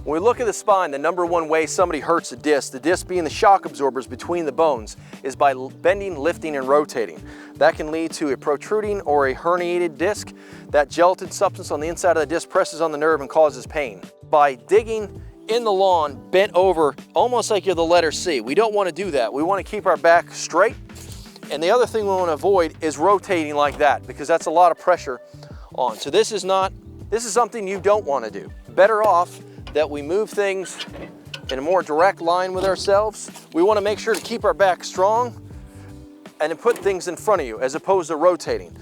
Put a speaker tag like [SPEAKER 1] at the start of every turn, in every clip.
[SPEAKER 1] When we look at the spine, the number one way somebody hurts the disc being the shock absorbers between the bones, is by bending, lifting, and rotating. That can lead to a protruding or a herniated disc. That gelatin substance on the inside of the disc presses on the nerve and causes pain. By digging in the lawn, bent over, almost like you're the letter C, we don't want to do that. We want to keep our back straight. And the other thing we want to avoid is rotating like that, because that's a lot of pressure on. So this is something you don't want to do. Better off that we move things in a more direct line with ourselves. We want to make sure to keep our back strong and then put things in front of you as opposed to rotating.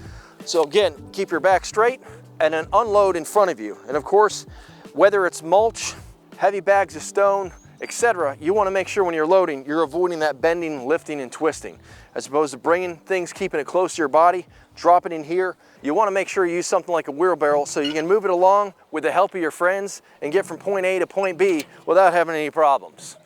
[SPEAKER 1] So again, keep your back straight and then unload in front of you. And of course, whether it's mulch, heavy bags of stone, etc., you want to make sure when you're loading, you're avoiding that bending, lifting, and twisting. As opposed to bringing things, keeping it close to your body, drop it in here. You want to make sure you use something like a wheelbarrow so you can move it along with the help of your friends and get from point A to point B without having any problems.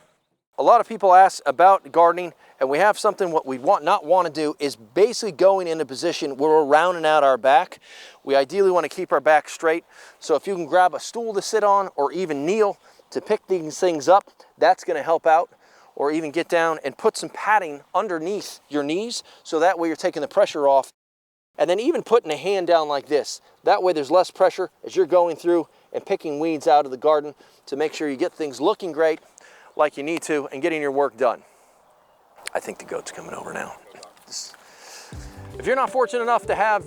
[SPEAKER 1] A lot of people ask about gardening, and we have something what we not want to do is basically going in a position where we're rounding out our back. We ideally want to keep our back straight. So if you can grab a stool to sit on or even kneel to pick these things up, that's going to help out. Or even get down and put some padding underneath your knees so that way you're taking the pressure off. And then even putting a hand down like this. That way there's less pressure as you're going through and picking weeds out of the garden to make sure you get things looking great like you need to and getting your work done. I think the goat's coming over now. If you're not fortunate enough to have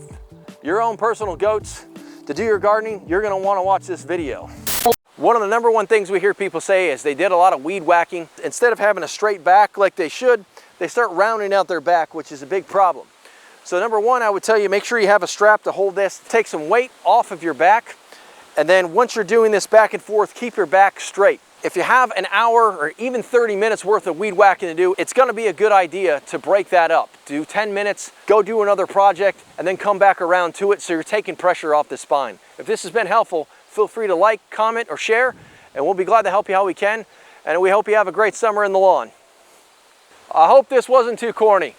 [SPEAKER 1] your own personal goats to do your gardening, you're going to want to watch this video. One of the number one things we hear people say is they did a lot of weed whacking. Instead of having a straight back like they should, they start rounding out their back, which is a big problem. So number one, I would tell you, make sure you have a strap to hold this. Take some weight off of your back. And then once you're doing this back and forth, keep your back straight. If you have an hour or even 30 minutes worth of weed whacking to do, it's going to be a good idea to break that up. Do 10 minutes, go do another project, and then come back around to it so you're taking pressure off the spine. If this has been helpful, feel free to like, comment, or share, and we'll be glad to help you how we can. And we hope you have a great summer in the lawn. I hope this wasn't too corny.